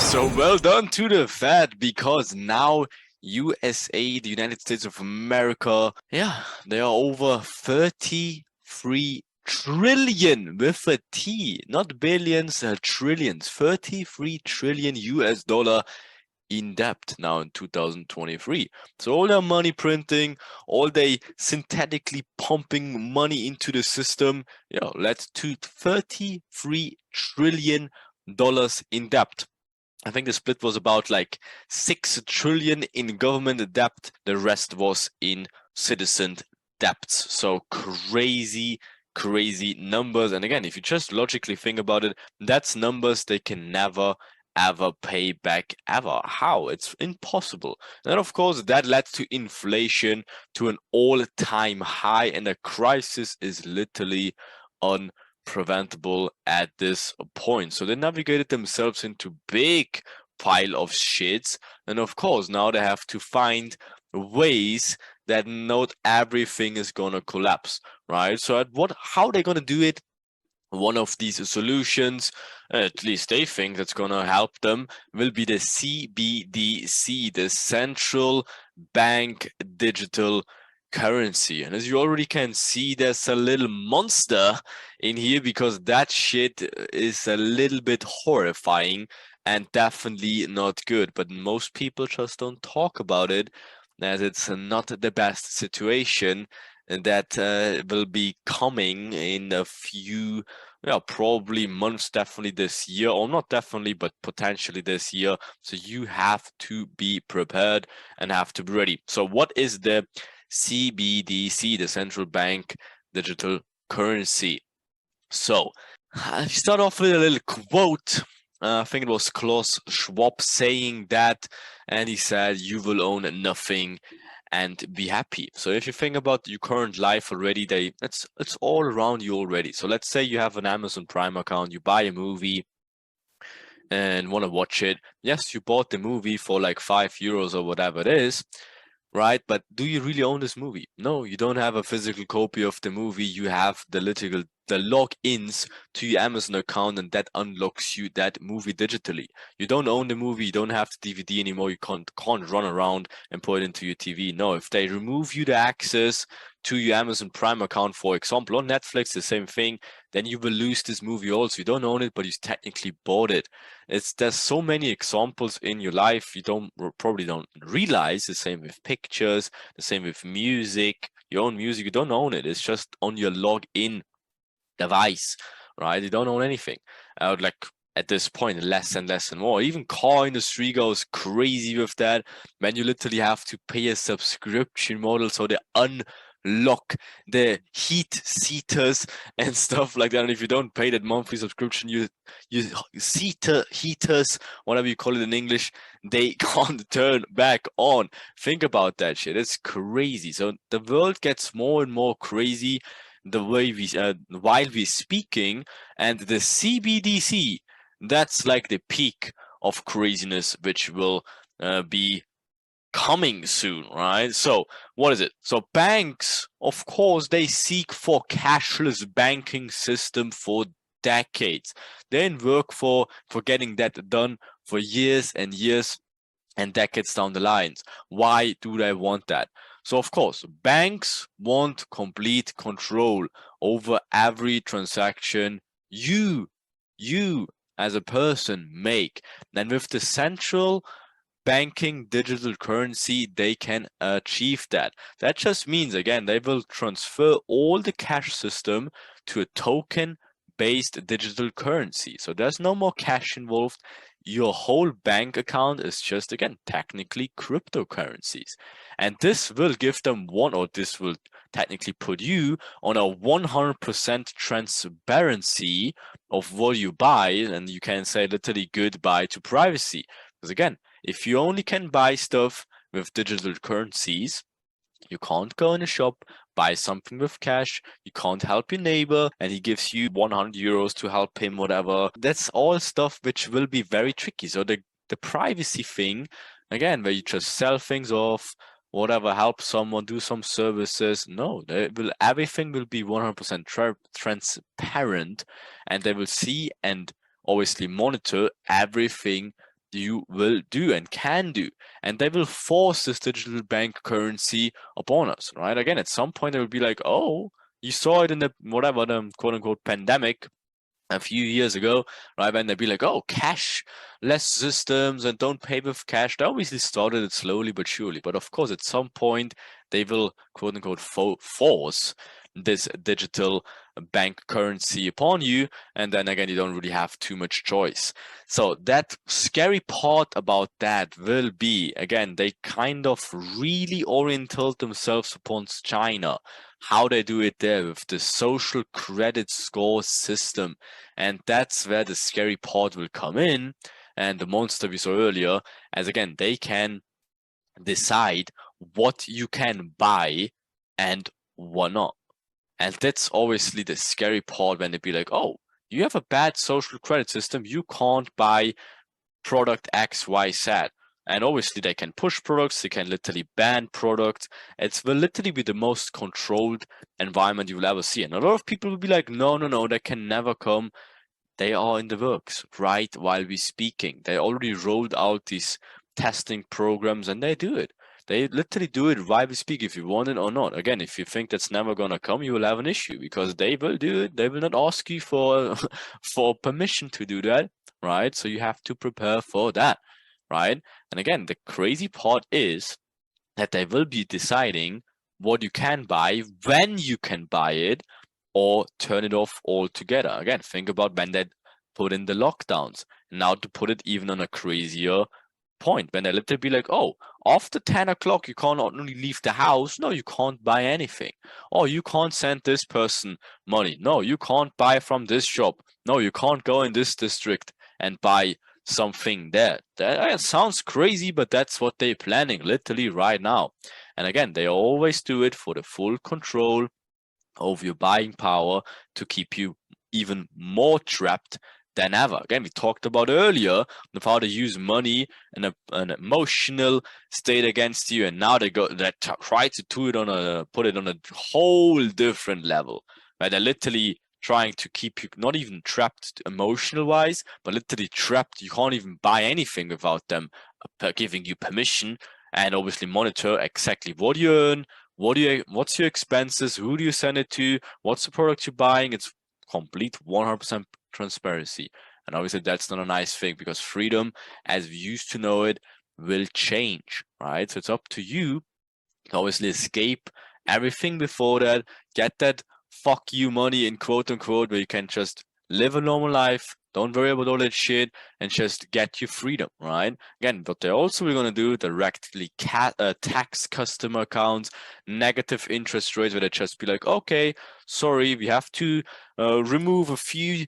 So well done to the Fed, because now USA, the United States of America, they are over 33 trillion with a T, not billions, trillions, 33 trillion US dollar in debt now in 2023. So all their money printing, all they synthetically pumping money into the system, led to 33 trillion dollars in debt. I think the split was about like 6 trillion in government debt. The rest was in citizen debts. So crazy numbers. And again, if you just logically think about it, that's numbers they can never ever pay back ever. How? It's impossible. And of course, that led to inflation to an all-time high, and the crisis is literally unpreventable at this point. So they navigated themselves into big pile of shits, and of course now they have to find ways that not everything is gonna collapse, right? So how they gonna do it? One of these solutions, at least they think that's gonna help them, will be the CBDC, the central bank digital currency. And as you already can see, there's a little monster in here, because that shit is a little bit horrifying and definitely not good. But most people just don't talk about it, as it's not the best situation that will be coming in a few, probably months, definitely this year, or not definitely, but potentially this year. So you have to be prepared and have to be ready. So what is the CBDC, the central bank digital currency? So I start off with a little quote. I think it was Klaus Schwab saying that, and he said, "You will own nothing and be happy." So if you think about your current life already, it's all around you already. So let's say you have an Amazon Prime account, you buy a movie and want to watch it. Yes, you bought the movie for like €5 or whatever it is, right? But do you really own this movie? No, you don't have a physical copy of the movie. You have the logins to your Amazon account, and that unlocks you that movie digitally. You don't own the movie, you don't have the DVD anymore, you can't run around and put it into your TV. No, if they remove you the access to your Amazon Prime account, for example, on Netflix, the same thing, then you will lose this movie also. You don't own it, but you technically bought it. There's so many examples in your life you probably don't realize. The same with pictures, the same with music. Your own music, you don't own it. It's just on your login device, right? You don't own anything. At this point, less and less and more. Even car industry goes crazy with that. Man, you literally have to pay a subscription model, so they unlock the heat seaters and stuff like that. And if you don't pay that monthly subscription, you heaters, whatever you call it in English, they can't turn back on. Think about that shit. It's crazy. So the world gets more and more crazy the way while we're speaking, and the CBDC, that's like the peak of craziness, which will be coming soon, right? So what is it? So banks, of course, they seek for cashless banking system for decades. They work for getting that done for years and years and decades down the lines. Why do they want that? So of course, banks want complete control over every transaction you as a person make. And with the central banking digital currency, they can achieve that. That just means, again, they will transfer all the cash system to a token-based digital currency. So there's no more cash involved. Your whole bank account is just, again, technically cryptocurrencies. And this will give them this will technically put you on a 100% transparency of what you buy, and you can say literally goodbye to privacy. Because again, if you only can buy stuff with digital currencies, you can't go in a shop, buy something with cash, you can't help your neighbor, and he gives you €100 to help him, whatever. That's all stuff which will be very tricky. So the privacy thing, again, where you just sell things off, whatever, help someone, do some services, no, everything will be 100% transparent, and they will see and obviously monitor everything you will do and can do, and they will force this digital bank currency upon us, right? Again, at some point they will be like, oh, you saw it in the whatever, the quote unquote pandemic a few years ago, right? And they'd be like, oh, cash less systems and don't pay with cash. They obviously started it slowly but surely, but of course at some point they will quote unquote force this digital bank currency upon you, and then again you don't really have too much choice. So that scary part about that will be, again, they kind of really orientate themselves upon China, how they do it there with the social credit score system, and that's where the scary part will come in, and the monster we saw earlier, as again they can decide what you can buy and what not. And that's obviously the scary part, when they be like, oh, you have a bad social credit system, you can't buy product X, Y, Z. And obviously they can push products, they can literally ban products. It will literally be the most controlled environment you will ever see. And a lot of people will be like, no, that can never come. They are in the works right while we're speaking. They already rolled out these testing programs and they do it. They literally do it while we speak, if you want it or not. Again, if you think that's never gonna come, you will have an issue, because they will do it. They will not ask you for for permission to do that, right? So you have to prepare for that, right? And again, the crazy part is that they will be deciding what you can buy, when you can buy it, or turn it off altogether. Again, think about when they put in the lockdowns. Now to put it even on a crazier point, when they literally be like, oh, after 10 o'clock you can't not only leave the house, no, you can't buy anything. Oh, you can't send this person money. No, you can't buy from this shop. No, you can't go in this district and buy something there. That sounds crazy, but that's what they're planning literally right now. And again, they always do it for the full control of your buying power, to keep you even more trapped than ever. Again, we talked about earlier of how they use money and an emotional state against you, and now they try to do it on put it on a whole different level, right? They're literally trying to keep you not even trapped emotional wise, but literally trapped. You can't even buy anything without them giving you permission, and obviously monitor exactly what you earn, what's your expenses, who do you send it to, what's the product you're buying. It's complete 100% transparency. And obviously that's not a nice thing, because freedom as we used to know it will change, right? So it's up to you to obviously escape everything before that, get that fuck you money in quote unquote, where you can just live a normal life, don't worry about all that shit, and just get your freedom, right? Again, what they're also going to do, directly tax customer accounts, negative interest rates, where they just be like, okay, sorry, we have to remove a few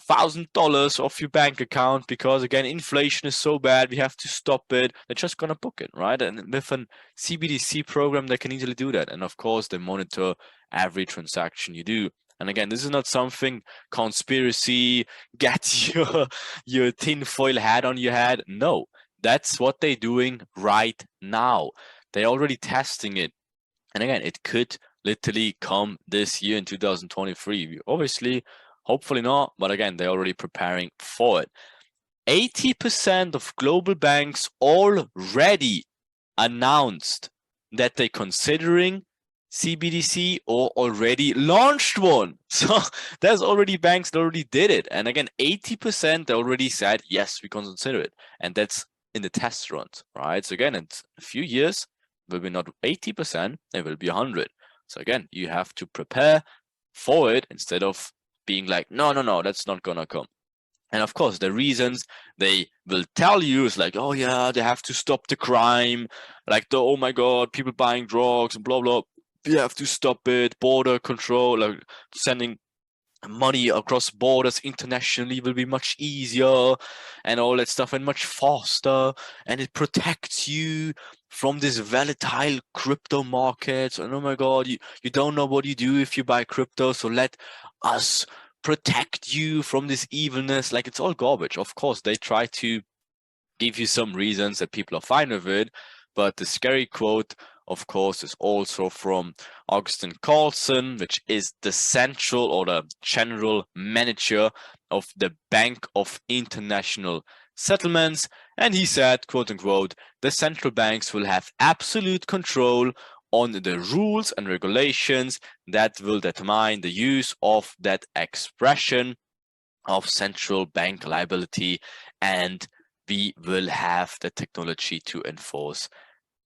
$1,000 off your bank account, because again, inflation is so bad, we have to stop it. They're just going to book it, right? And with a CBDC program, they can easily do that. And of course, they monitor every transaction you do. And again, this is not something conspiracy, get your tinfoil hat on your head. No, that's what they're doing right now. They're already testing it. And again, it could literally come this year in 2023. Obviously, hopefully not, but again, they're already preparing for it. 80% of global banks already announced that they're considering CBDC or already launched one. So there's already banks that already did it. And again, 80% they already said, yes, we consider it. And that's in the test runs, right? So again, in a few years, it will be not 80%, it will be 100. So again, you have to prepare for it instead of being like, no, that's not gonna come. And of course, the reasons they will tell you is like, oh yeah, they have to stop the crime, like oh my god, people buying drugs and blah blah. We have to stop it. Border control, like sending money across borders internationally will be much easier and all that stuff, and much faster, and it protects you from this volatile crypto markets. And oh my god, you don't know what you do if you buy crypto, so let us protect you from this evilness. Like, it's all garbage. Of course, they try to give you some reasons that people are fine with it, but the scary quote, of course, is also from Augustin Carlson, which is the central or the general manager of the Bank of International settlements. And he said, quote unquote, the central banks will have absolute control on the rules and regulations that will determine the use of that expression of central bank liability, and we will have the technology to enforce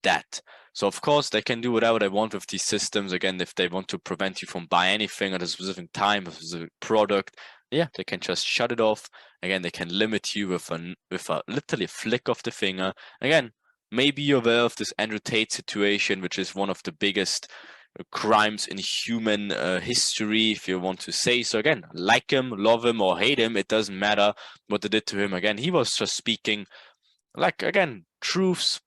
that. So of course they can do whatever they want with these systems. Again, if they want to prevent you from buying anything at a specific time, a specific product, yeah, they can just shut it off. Again, they can limit you with a literally a flick of the finger. Again, maybe you're aware of this Andrew Tate situation, which is one of the biggest crimes in human history, if you want to say so. Again, like him, love him, or hate him, it doesn't matter what they did to him. Again, he was just speaking, like, again, truths,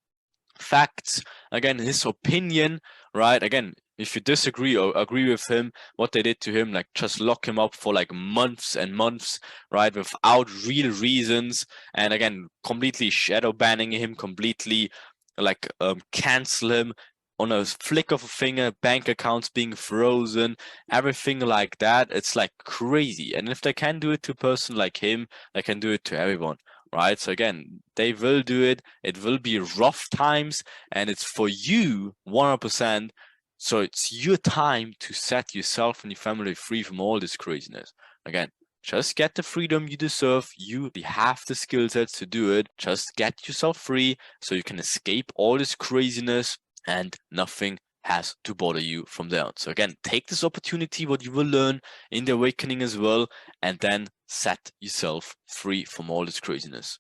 facts, again, his opinion, right? Again, if you disagree or agree with him, what they did to him, like just lock him up for like months and months, right, without real reasons, and again, completely shadow banning him, completely like cancel him on a flick of a finger, bank accounts being frozen, everything like that. It's like crazy. And if they can do it to a person like him, they can do it to everyone, right? So again, they will do it. It will be rough times, and it's for you 100%. So it's your time to set yourself and your family free from all this craziness. Again, just get the freedom you deserve. You have the skill sets to do it. Just get yourself free so you can escape all this craziness, and nothing has to bother you from there on. So again, take this opportunity, what you will learn in the awakening as well, and then set yourself free from all this craziness.